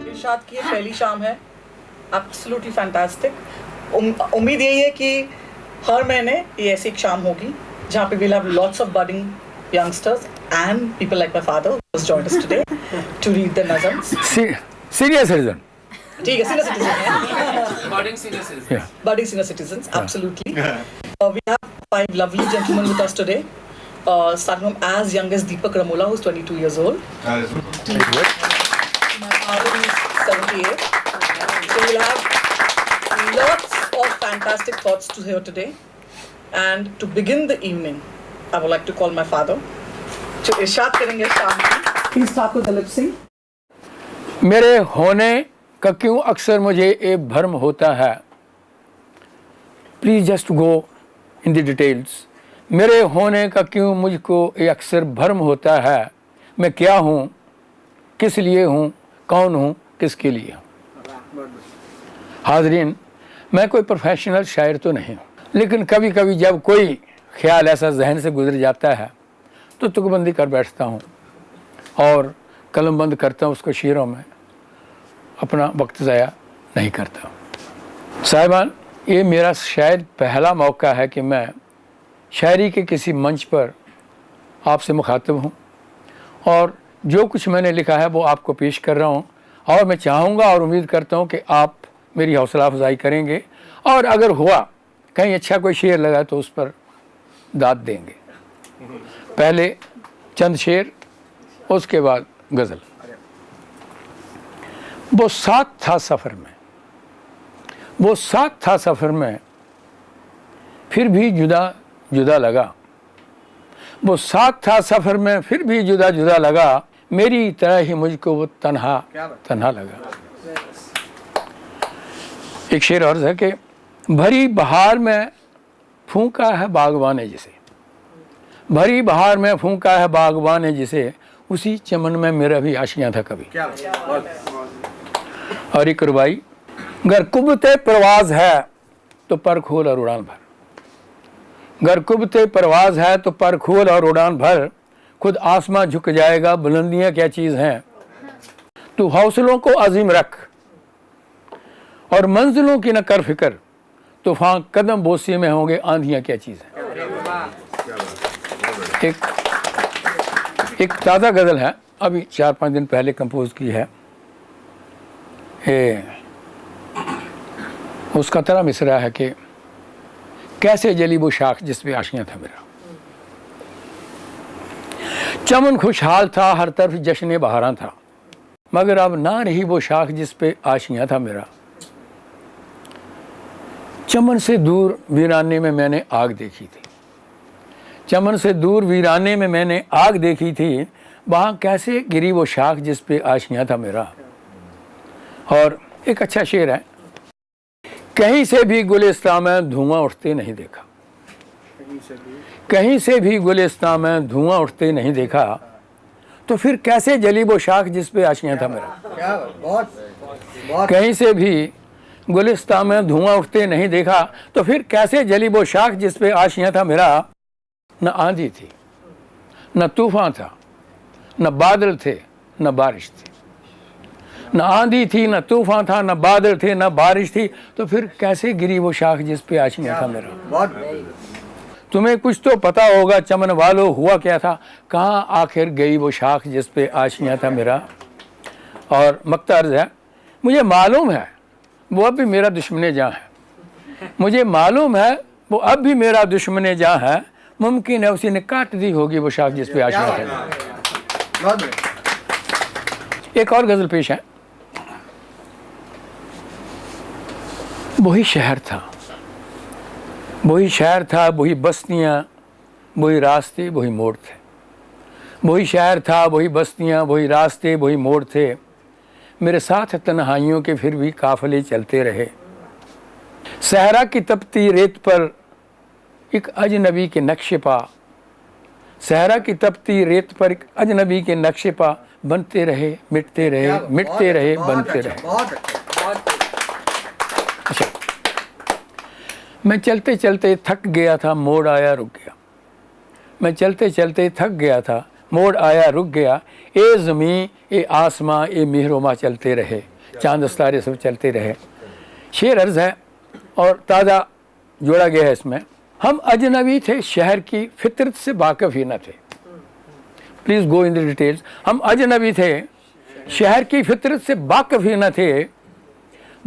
इरशाद की पहली शाम है, एब्सोल्युटली फैंटास्टिक। उम्मीद यही है कि हर महीने ये ऐसी एक शाम होगी जहाँ पे we'll have lots of budding youngsters and people like my father who has joined us today to read the nazams. Senior citizen. ठीक है, senior citizen है। Budding senior citizens. Yeah. Budding senior citizens, absolutely. We have 5 lovely gentlemen with us today. Starting from as young as Deepak Ramola, who's 22 years old. Very good. My father is 78. So we'll have lots of fantastic thoughts to hear today. And to begin the evening, I would like to call my father. जो इरशाद करेंगे शाम की। Please start with the lip sync. मेरे होने का क्यों अक्सर मुझे एक भ्रम होता है। Please just go in the details. मेरे होने का क्यों मुझको ये अक्सर भ्रम होता है। मैं क्या हूँ, किस लिए हूँ, कौन हूँ, किसके लिए हूँ। हाज़रीन, मैं कोई प्रोफेशनल शायर तो नहीं हूँ, लेकिन कभी कभी जब कोई ख्याल ऐसा जहन से गुजर जाता है तो तुकबंदी कर बैठता हूँ और कलम बंद करता हूँ उसको शेरों में, अपना वक्त ज़ाया नहीं करता। साहिबान, ये मेरा शायद पहला मौका है कि मैं शायरी के किसी मंच पर आपसे मुखातिब हूँ और जो कुछ मैंने लिखा है वो आपको पेश कर रहा हूँ। और मैं चाहूँगा और उम्मीद करता हूँ कि आप मेरी हौसला अफजाई करेंगे और अगर हुआ कहीं अच्छा कोई शेर लगा तो उस पर दाद देंगे। पहले चंद शेर, उसके बाद गज़ल। वो साथ था सफ़र में, वो साथ था सफ़र में, फिर भी जुदा जुदा लगा। वो साथ था सफ़र में, फिर भी जुदा जुदा लगा। मेरी तरह ही मुझको वो तन्हा तन्हा लगा। एक शेर और है कि भरी बहार में फूंका है बागवान ने जिसे, भरी बहार में फूंका है बागवान ने जिसे, उसी चमन में मेरा भी आशियाँ था कभी। और एक रुबाई, गर कुबते परवाज है तो पर खोल और उड़ान भर, गर कुबते परवाज है तो पर खोल और उड़ान भर, खुद आसमां झुक जाएगा बुलंदियां क्या चीज़ हैं। तू हौसलों को अजीम रख और मंजिलों की न कर फिक्र, तूफान कदम बोसी में होंगे आंधियां क्या चीज़ हैं। एक ताज़ा गज़ल है, अभी 4-5 दिन पहले कंपोज की है। उसका तरह मिसरा है कि कैसे जली वो शाख जिस पे आशियाँ था मेरा। चमन खुशहाल था, हर तरफ जश्न बहारां था, मगर अब ना रही वो शाख जिस पे आशियाँ था मेरा। चमन से दूर वीराने में मैंने आग देखी थी, चमन से दूर वीराने में मैंने आग देखी थी, वहाँ कैसे गिरी वो शाख जिस पे आशियाँ था मेरा। और एक अच्छा शेर है, कहीं से भी गुलिस्तां में धुआं उठते नहीं देखा, कहीं से भी गुलिस्तां में धुआं उठते नहीं देखा, तो फिर कैसे जली वो शाख जिस पे आशियाँ था मेरा। कहीं से भी गुलिस्तां में धुआं उठते नहीं देखा, तो फिर कैसे जली वो शाख जिस पे आशियाँ था मेरा। न आंधी थी, न तूफान था, न बादल थे, न बारिश थी, न आंधी थी, न तूफान था, न बादल थे, न बारिश थी, तो फिर कैसे गिरी वो शाख जिस पे आशियाँ था मेरा। तुम्हें कुछ तो पता होगा चमन वालों हुआ क्या था, कहाँ आखिर गई वो शाख जिस पे आशियाँ था मेरा। और मक्ता अर्ज़ है, मुझे मालूम है वो अब भी मेरा दुश्मन जहाँ है, मुझे मालूम है वो अब भी मेरा दुश्मन जहाँ है, मुमकिन है उसी ने काट दी होगी वो शाख जिस पे आशियाँ था। एक और गज़ल पेश है। वही शहर था, वही शहर था, वही बस्तियाँ, वही रास्ते, वही मोड़ थे। वही शहर था, वही बस्तियाँ, वही रास्ते, वही मोड़ थे। मेरे साथ तन्हाइयों के फिर भी काफ़िले चलते रहे। सहरा की तपती रेत पर एक अजनबी के नक्शे पा, सहरा की तपती रेत पर एक अजनबी के नक्शे पा, बनते रहे, मिटते रहे, मिटते रहे, बनते रहे। अच्छा, मैं चलते चलते थक गया था, मोड़ आया रुक गया। मैं चलते चलते थक गया था, मोड़ आया रुक गया, ए ज़मीं ए आसमां ए मेहरोमा चलते रहे, चांद सितारे सब चलते रहे। शेर अर्ज़ है और ताज़ा जोड़ा गया है इसमें। हम अजनबी थे, शहर की फितरत से वाकिफ़ ही न थे। Please go in the details. हम अजनबी थे, शहर की फितरत से वाकिफ़ ही न थे।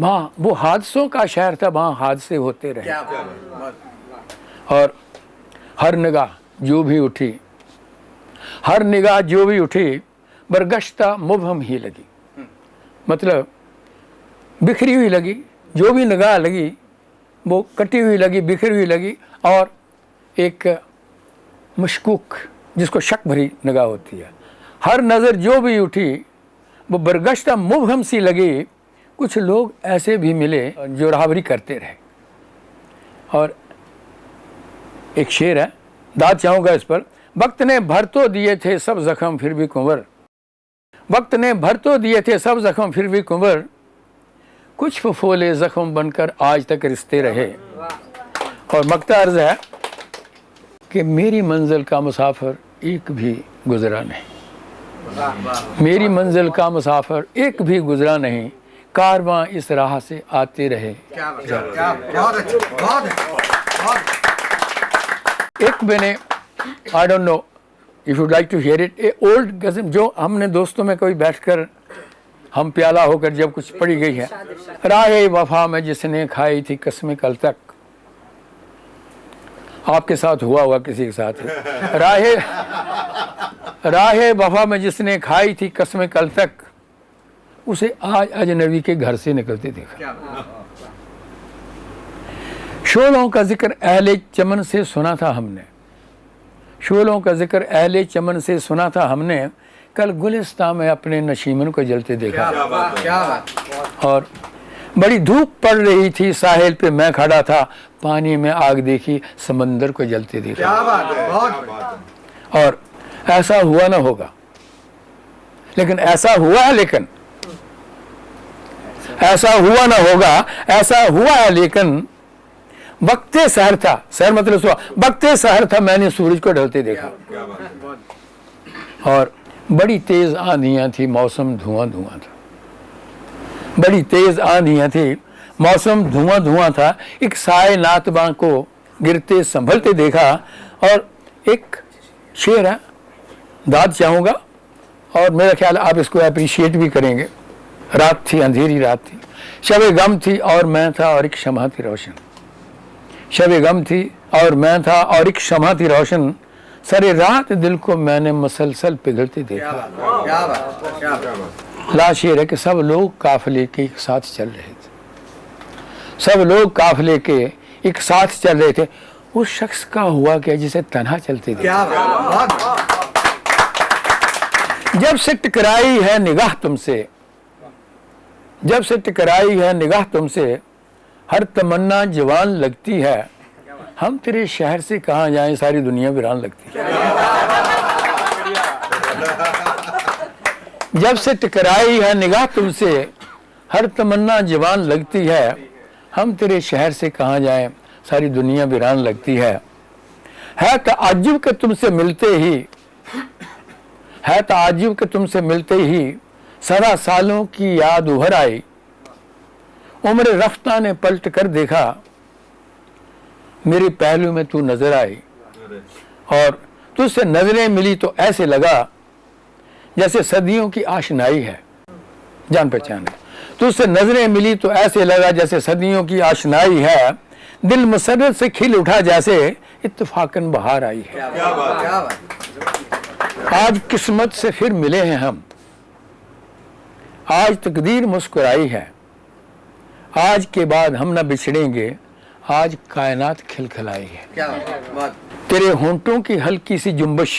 वहाँ वो हादसों का शहर था, वहाँ हादसे होते रहे। और हर निगाह जो भी उठी, हर निगाह जो भी उठी, बरगश्ता मुबहम ही लगी। मतलब बिखरी हुई लगी, जो भी निगाह लगी वो कटी हुई लगी, बिखरी हुई लगी। और एक मशकूक, जिसको शक भरी निगाह होती है। हर नज़र जो भी उठी वो बरगश्ता मुबहम सी लगी। कुछ लोग ऐसे भी मिले जो राहबरी करते रहे। और एक शेर है, दाद चाहूँगा इस पर। वक्त ने भर तो दिए थे सब जख्म फिर भी कुंवर, वक्त ने भर तो दिए थे सब जख्म फिर भी कुंवर, कुछ फफोले जख्म बनकर आज तक रिश्ते रहे। और मक्ता अर्ज़ है कि मेरी मंजिल का मुसाफिर एक भी गुजरा नहीं, मेरी मंजिल का मुसाफिर एक भी गुजरा नहीं, कारवां इस राह से आते रहे। एक मैंने, I don't know if you like to hear it, a old ghazal जो हमने दोस्तों में कभी बैठकर हम प्याला होकर जब कुछ पड़ी गई है। राहे वफा में जिसने खाई थी कसमें कल तक, आपके साथ हुआ हुआ किसी के साथ है। राहे वफा में जिसने खाई थी कसमें कल तक, उसे आज अजनबी के घर से निकलते देखा। शोलों का जिक्र अहले चमन से सुना था हमने, शोलों का जिक्र अहले चमन से सुना था हमने, कल गुलिस्तान में अपने नशीमन को जलते देखा। और बड़ी धूप पड़ रही थी, साहिल पे मैं खड़ा था, पानी में आग देखी, समंदर को जलते देखा। और ऐसा हुआ ना होगा, लेकिन ऐसा हुआ है, लेकिन ऐसा हुआ ना होगा, ऐसा हुआ है। लेकिन वक्ते सहर था, सहर मतलब सुबह, वक्ते सहर था, मैंने सूरज को ढलते देखा। और बड़ी तेज आंधियां थी, मौसम धुआं धुआं था, बड़ी तेज आंधियां थी, मौसम धुआं धुआं था। एक साए नातबां को गिरते संभलते देखा। और एक शेर है, दाद चाहूँगा और मेरा ख्याल आप इसको अप्रिशिएट भी करेंगे। रात थी, अंधेरी रात थी, शब गम थी और मैं था और एक शम्हा थी रोशन, शब गम थी और मैं था और एक शम्हा थी रोशन, सारे रात दिल को मैंने मसलसल पिघलते देखा। ला शेर है कि सब लोग काफिले के एक साथ चल रहे थे, सब लोग काफिले के एक साथ चल रहे थे। उस शख्स का हुआ क्या जिसे तन्हा चलते थे। जब से टकराई है निगाह तुमसे, जब से टकराई है निगाह तुमसे, हर तमन्ना जवान लगती है, हम तेरे शहर से कहाँ जाएं, सारी दुनिया वीरान लगती है। जब से टकराई है निगाह तुमसे, हर तमन्ना जवान लगती है, हम तेरे शहर से कहाँ जाएं, सारी दुनिया वीरान लगती है ताज्जुब के तुमसे मिलते ही, है ताज्जुब के तुमसे मिलते ही, सदा सालों की याद उभर आई, उम्र रफ्ता ने पलट कर देखा, मेरे पहलू में तू नजर आई। और तुझसे नजरें मिली तो ऐसे लगा जैसे सदियों की आशनाई है, जान पहचान है। तुझसे नजरें मिली तो ऐसे लगा जैसे सदियों की आशनाई है, दिल मसरत से खिल उठा जैसे इत्तफाकन बहार आई है। आज किस्मत से फिर मिले हैं हम, आज तकदीर मुस्कुराई है, आज के बाद हम न बिछड़ेंगे, आज कायनात खिलखिलाई है। क्या बात। तेरे होंठों की हल्की सी जुम्बश,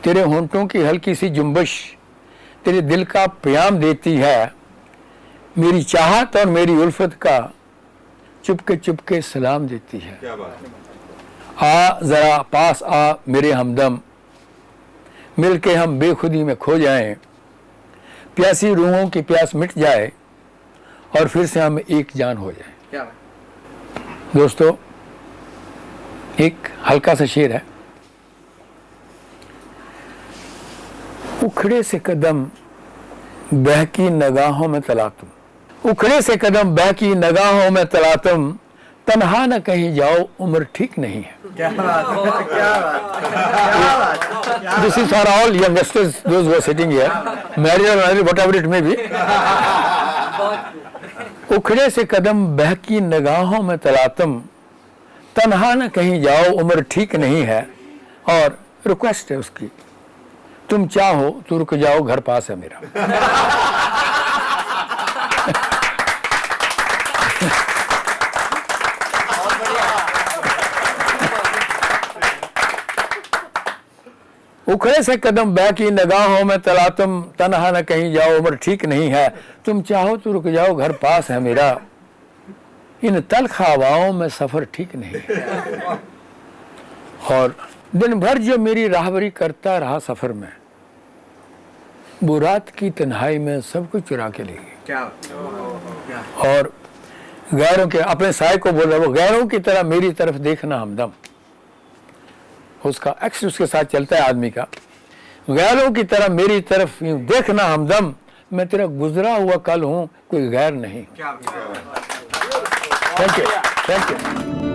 तेरे होंठों की हल्की सी जुम्बश तेरे दिल का प्याम देती है, मेरी चाहत और मेरी उल्फत का चुपके सलाम देती है। क्या बात। आ जरा पास आ मेरे हमदम, मिलके हम बेखुदी में खो जाएं, प्यासी रूहों की प्यास मिट जाए और फिर से हम एक जान हो जाए। दोस्तों, एक हल्का सा शेर है। उखड़े से कदम बहकी निगाहों में तला तुम, उखड़े से कदम बहकी निगाहों में तला तुम, तन्हा न कहीं जाओ उम्र ठीक नहीं है। क्या बात है, क्या बात है, क्या बात है। This is for all youngsters, those who are sitting here, married or married, whatever it may be. उखड़े से कदम बहकी निगाहों में तला तुम, तन्हा न कहीं जाओ उम्र ठीक नहीं है। और रिक्वेस्ट है उसकी, तुम चाहो तो रुक जाओ घर पास है मेरा। उखड़े से कदम बहकी निगाहों में तला तुम, तन्हा न कहीं जाओ उम्र ठीक नहीं है। तुम चाहो तो रुक जाओ घर पास है मेरा, इन तल्ख हवाओं में सफर ठीक नहीं है। और दिन भर जो मेरी राहबरी करता रहा सफर में, वो रात की तन्हाई में सब कुछ चुरा के ले गई। क्या और गैरों के, अपने साय को बोल रहा, वो गैरों की तरह मेरी तरफ देखना हमदम। उसका एक्स उसके साथ चलता है आदमी का, गैरों की तरह मेरी तरफ यूं देखना हमदम, मैं तेरा गुजरा हुआ कल हूं, कोई गैर नहीं। क्या थैंक यू, थैंक यू।